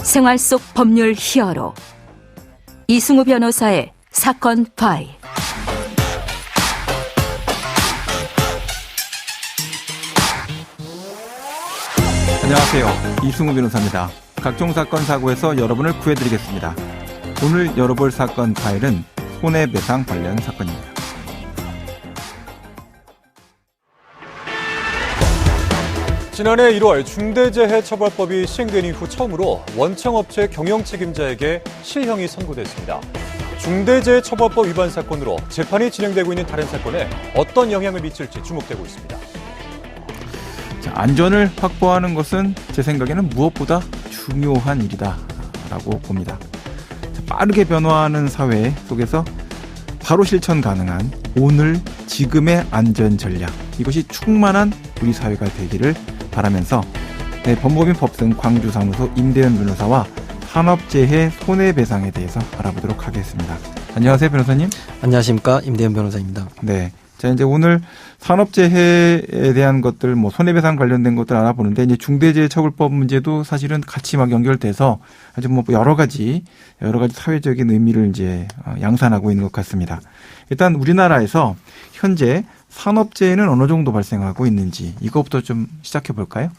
생활 속 법률 히어로 이승우 변호사의 사건 파일. 안녕하세요. 이승우 변호사입니다. 각종 사건 사고에서 여러분을 구해드리겠습니다. 오늘 열어볼 사건 파일은 손해배상 관련 사건입니다. 지난해 1월 중대재해처벌법이 시행된 이후 처음으로 원청업체 경영책임자에게 실형이 선고됐습니다. 중대재해처벌법 위반 사건으로 재판이 진행되고 있는 다른 사건에 어떤 영향을 미칠지 주목되고 있습니다. 안전을 확보하는 것은 제 생각에는 무엇보다 중요한 일이다라고 봅니다. 빠르게 변화하는 사회 속에서 바로 실천 가능한 오늘 지금의 안전 전략, 이것이 충만한 우리 사회가 되기를 바라면서 법무법인 법승 광주사무소 임대현 변호사와 산업재해 손해배상에 대해서 알아보도록 하겠습니다. 안녕하세요, 변호사님. 안녕하십니까, 임대현 변호사입니다. 네. 자, 이제 오늘 산업재해에 대한 것들, 손해배상 관련된 것들 알아보는데, 이제 중대재해처벌법 문제도 사실은 같이 막 연결돼서 아주 여러 가지 사회적인 의미를 이제 양산하고 있는 것 같습니다. 일단 우리나라에서 현재 산업재해는 어느 정도 발생하고 있는지 이것부터 좀 시작해 볼까요?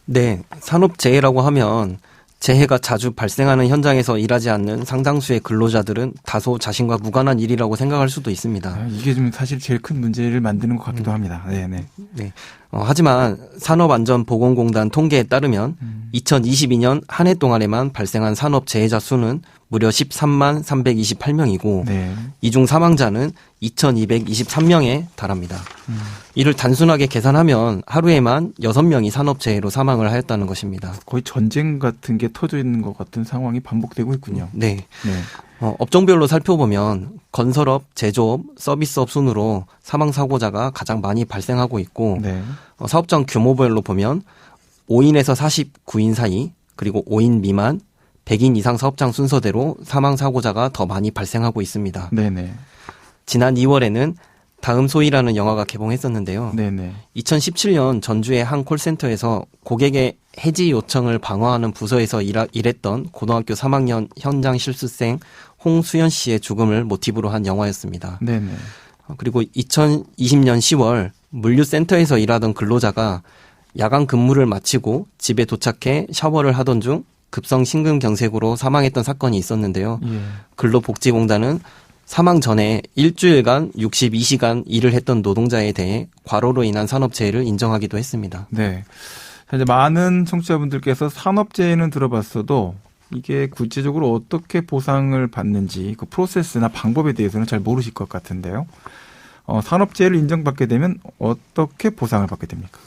네, 산업재해라고 하면 재해가 자주 발생하는 현장에서 일하지 않는 상당수의 근로자들은 다소 자신과 무관한 일이라고 생각할 수도 있습니다. 이게 좀 사실 제일 큰 문제를 만드는 것 같기도 합니다. 네네. 네. 하지만 산업안전보건공단 통계에 따르면 2022년 한 해 동안에만 발생한 산업재해자 수는 무려 13만 328명이고 네. 이 중 사망자는 2,223명에 달합니다. 이를 단순하게 계산하면 하루에만 6명이 산업재해로 사망을 하였다는 것입니다. 거의 전쟁 같은 게 터져 있는 것 같은 상황이 반복되고 있군요. 네. 네. 업종별로 살펴보면 건설업, 제조업, 서비스업 순으로 사망사고자가 가장 많이 발생하고 있고 네. 사업장 규모별로 보면 5인에서 49인 사이, 그리고 5인 미만, 100인 이상 사업장 순서대로 사망사고자가 더 많이 발생하고 있습니다. 네네. 지난 2월에는 다음 소이라는 영화가 개봉했었는데요. 네네. 2017년 전주의 한 콜센터에서 고객의 해지 요청을 방어하는 부서에서 일했던 고등학교 3학년 현장 실습생 홍수연 씨의 죽음을 모티브로 한 영화였습니다. 네네. 그리고 2020년 10월 물류센터에서 일하던 근로자가 야간 근무를 마치고 집에 도착해 샤워를 하던 중 급성 심근경색으로 사망했던 사건이 있었는데요. 예. 근로복지공단은 사망 전에 일주일간 62시간 일을 했던 노동자에 대해 과로로 인한 산업재해를 인정하기도 했습니다. 네. 이제 많은 청취자분들께서 산업재해는 들어봤어도 이게 구체적으로 어떻게 보상을 받는지 그 프로세스나 방법에 대해서는 잘 모르실 것 같은데요. 산업재해를 인정받게 되면 어떻게 보상을 받게 됩니까?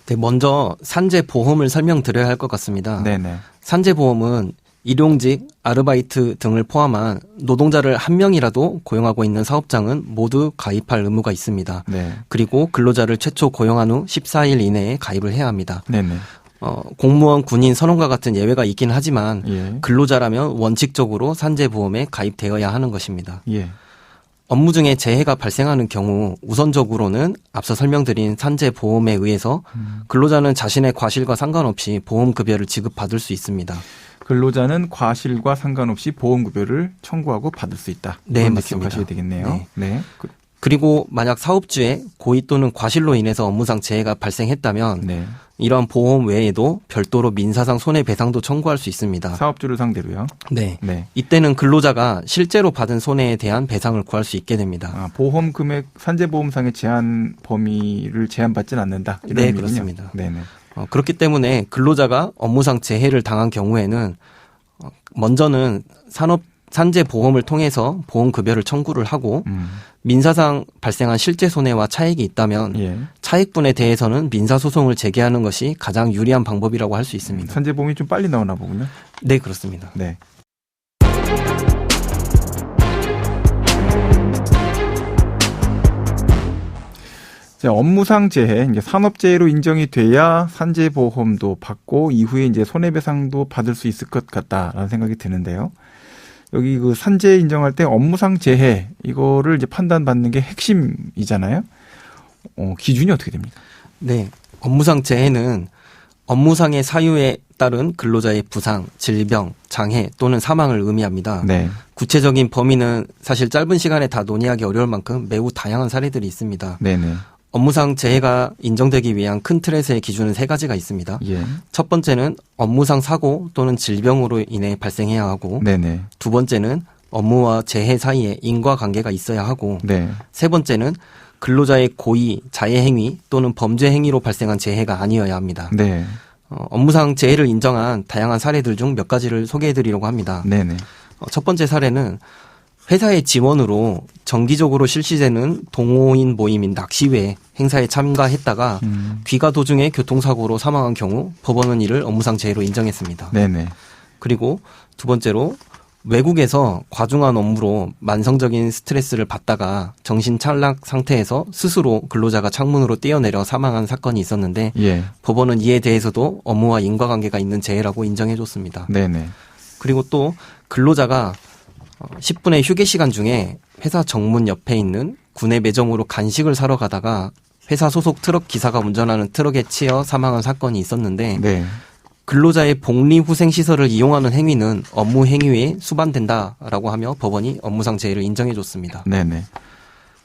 네, 먼저 산재보험을 설명드려야 할 것 같습니다. 네네. 산재보험은 일용직, 아르바이트 등을 포함한 노동자를 한 명이라도 고용하고 있는 사업장은 모두 가입할 의무가 있습니다. 네. 그리고 근로자를 최초 고용한 후 14일 이내에 가입을 해야 합니다. 네네. 공무원, 군인, 선원과 같은 예외가 있긴 하지만 예. 근로자라면 원칙적으로 산재보험에 가입되어야 하는 것입니다. 예. 업무 중에 재해가 발생하는 경우 우선적으로는 앞서 설명드린 산재보험에 의해서 근로자는 자신의 과실과 상관없이 보험급여를 지급받을 수 있습니다. 근로자는 과실과 상관없이 보험급여를 청구하고 받을 수 있다. 네, 맞습니다. 기억하셔야 되겠네요. 네. 네. 그리고 만약 사업주에 고의 또는 과실로 인해서 업무상 재해가 발생했다면 네. 이런 보험 외에도 별도로 민사상 손해배상도 청구할 수 있습니다. 사업주를 상대로요. 네. 네. 이때는 근로자가 실제로 받은 손해에 대한 배상을 구할 수 있게 됩니다. 보험 금액, 산재보험상의 제한 범위를 제한받지는 않는다. 이런 네, 의미군요. 그렇습니다. 네네. 그렇기 때문에 근로자가 업무상 재해를 당한 경우에는 먼저는 산재보험을 통해서 보험급여를 청구를 하고 민사상 발생한 실제 손해와 차익이 있다면 예. 차익분에 대해서는 민사소송을 제기하는 것이 가장 유리한 방법이라고 할 수 있습니다. 산재보험이 좀 빨리 나오나 보군요. 네, 그렇습니다. 네. 자, 업무상 재해, 이제 산업재해로 인정이 돼야 산재보험도 받고 이후에 이제 손해배상도 받을 수 있을 것 같다라는 생각이 드는데요. 여기 그 산재 인정할 때 업무상 재해 이거를 이제 판단받는 게 핵심이잖아요. 기준이 어떻게 됩니까? 네, 업무상 재해는 업무상의 사유에 따른 근로자의 부상, 질병, 장애 또는 사망을 의미합니다. 네. 구체적인 범위는 사실 짧은 시간에 다 논의하기 어려울 만큼 매우 다양한 사례들이 있습니다. 네네. 업무상 재해가 인정되기 위한 큰 틀에서의 기준은 3가지가 있습니다. 예. 첫 번째는 업무상 사고 또는 질병으로 인해 발생해야 하고, 네네. 두 번째는 업무와 재해 사이에 인과관계가 있어야 하고, 네. 세 번째는 근로자의 고의, 자해 행위 또는 범죄 행위로 발생한 재해가 아니어야 합니다. 네. 업무상 재해를 인정한 다양한 사례들 중 몇 가지를 소개해드리려고 합니다. 네네. 첫 번째 사례는 회사의 지원으로 정기적으로 실시되는 동호인 모임인 낚시회 행사에 참가했다가 귀가 도중에 교통사고로 사망한 경우 법원은 이를 업무상 재해로 인정했습니다. 네네. 그리고 두 번째로 외국에서 과중한 업무로 만성적인 스트레스를 받다가 정신 탈락 상태에서 스스로 근로자가 창문으로 뛰어내려 사망한 사건이 있었는데 예. 법원은 이에 대해서도 업무와 인과관계가 있는 재해라고 인정해줬습니다. 네네. 그리고 또 근로자가 10분의 휴게 시간 중에 회사 정문 옆에 있는 구내 매점으로 간식을 사러 가다가 회사 소속 트럭 기사가 운전하는 트럭에 치여 사망한 사건이 있었는데 네. 근로자의 복리후생시설을 이용하는 행위는 업무 행위에 수반된다라고 하며 법원이 업무상 재해를 인정해줬습니다. 네네.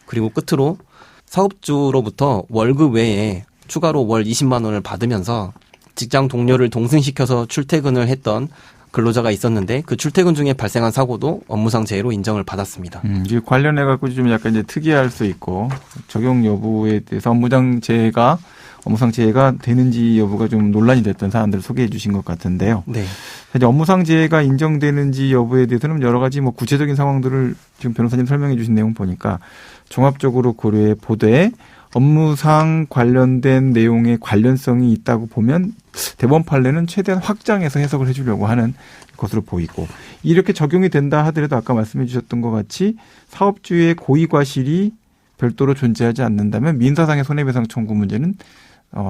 그리고 끝으로 사업주로부터 월급 외에 추가로 월 20만 원을 받으면서 직장 동료를 동승시켜서 출퇴근을 했던 근로자가 있었는데 그 출퇴근 중에 발생한 사고도 업무상 재해로 인정을 받았습니다. 이게 관련해갖고 좀 약간 이제 특이할 수 있고 적용 여부에 대해서 업무상 재해가 되는지 여부가 좀 논란이 됐던 사안들을 소개해 주신 것 같은데요. 네. 사실 업무상 재해가 인정되는지 여부에 대해서는 여러 가지 뭐 구체적인 상황들을 지금 변호사님 설명해 주신 내용 보니까 종합적으로 고려해 보되 업무상 관련된 내용의 관련성이 있다고 보면 대법원 판례는 최대한 확장해서 해석을 해주려고 하는 것으로 보이고 이렇게 적용이 된다 하더라도 아까 말씀해 주셨던 것 같이 사업주의 고의과실이 별도로 존재하지 않는다면 민사상의 손해배상 청구 문제는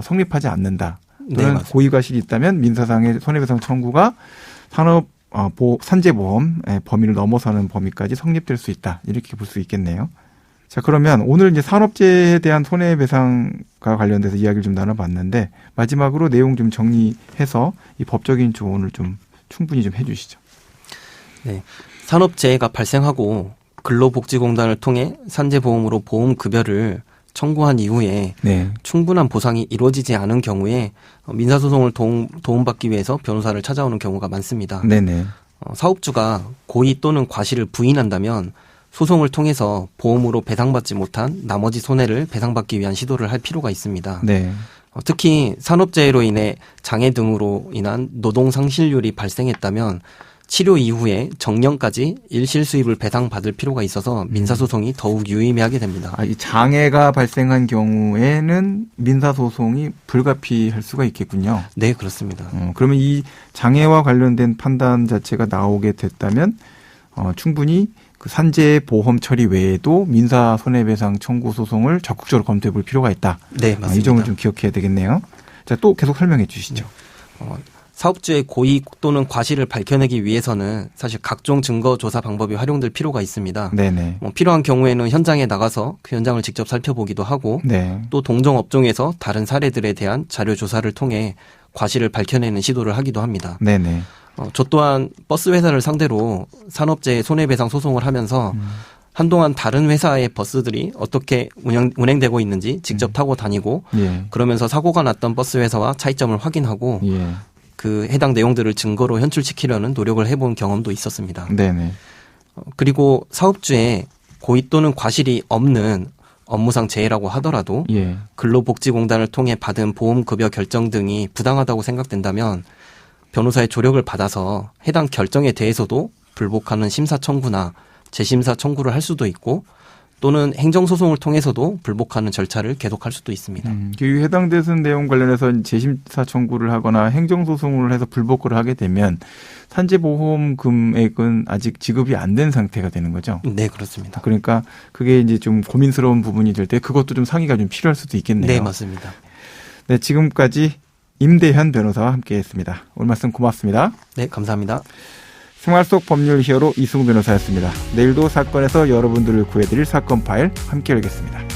성립하지 않는다. 또는 네, 고의과실이 있다면 민사상의 손해배상 청구가 산재보험 범위를 넘어서는 범위까지 성립될 수 있다. 이렇게 볼 수 있겠네요. 자, 그러면 오늘 이제 산업재해에 대한 손해배상과 관련돼서 이야기를 좀 나눠봤는데 마지막으로 내용 좀 정리해서 이 법적인 조언을 좀 충분히 좀 해주시죠. 네. 산업재해가 발생하고 근로복지공단을 통해 산재보험으로 보험급여를 청구한 이후에 네. 충분한 보상이 이루어지지 않은 경우에 민사소송을 도움받기 위해서 변호사를 찾아오는 경우가 많습니다. 네네. 사업주가 고의 또는 과실을 부인한다면 소송을 통해서 보험으로 배상받지 못한 나머지 손해를 배상받기 위한 시도를 할 필요가 있습니다. 네. 특히 산업재해로 인해 장애 등으로 인한 노동상실률이 발생했다면 치료 이후에 정년까지 일실수입을 배상받을 필요가 있어서 민사소송이 더욱 유의미하게 됩니다. 이 장애가 발생한 경우에는 민사소송이 불가피할 수가 있겠군요. 네, 그렇습니다. 그러면 이 장애와 관련된 판단 자체가 나오게 됐다면 충분히 그 산재보험 처리 외에도 민사 손해배상 청구 소송을 적극적으로 검토해 볼 필요가 있다. 네, 맞습니다. 이 점을 좀 기억해야 되겠네요. 자, 또 계속 설명해 주시죠. 사업주의 고의 또는 과실을 밝혀내기 위해서는 사실 각종 증거 조사 방법이 활용될 필요가 있습니다. 네네. 필요한 경우에는 현장에 나가서 그 현장을 직접 살펴보기도 하고 네. 또 동종 업종에서 다른 사례들에 대한 자료 조사를 통해 과실을 밝혀내는 시도를 하기도 합니다. 네네. 저 또한 버스 회사를 상대로 산업재해 손해배상 소송을 하면서 한동안 다른 회사의 버스들이 어떻게 운행되고 있는지 직접 타고 다니고 예. 그러면서 사고가 났던 버스 회사와 차이점을 확인하고 예. 그 해당 내용들을 증거로 현출시키려는 노력을 해본 경험도 있었습니다. 네네. 그리고 사업주에 고의 또는 과실이 없는 업무상 재해라고 하더라도 예. 근로복지공단을 통해 받은 보험급여 결정 등이 부당하다고 생각된다면 변호사의 조력을 받아서 해당 결정에 대해서도 불복하는 심사 청구나 재심사 청구를 할 수도 있고 또는 행정소송을 통해서도 불복하는 절차를 계속할 수도 있습니다. 해당되는 내용 관련해서 재심사 청구를 하거나 행정소송을 해서 불복을 하게 되면 산재보험 금액은 아직 지급이 안 된 상태가 되는 거죠. 네, 그렇습니다. 그러니까 그게 이제 좀 고민스러운 부분이 될 때 그것도 좀 상의가 좀 필요할 수도 있겠네요. 네, 맞습니다. 네, 지금까지 임대현 변호사와 함께했습니다. 오늘 말씀 고맙습니다. 네, 감사합니다. 생활 속 법률 히어로 이승우 변호사였습니다. 내일도 사건에서 여러분들을 구해드릴 사건 파일 함께 열겠습니다.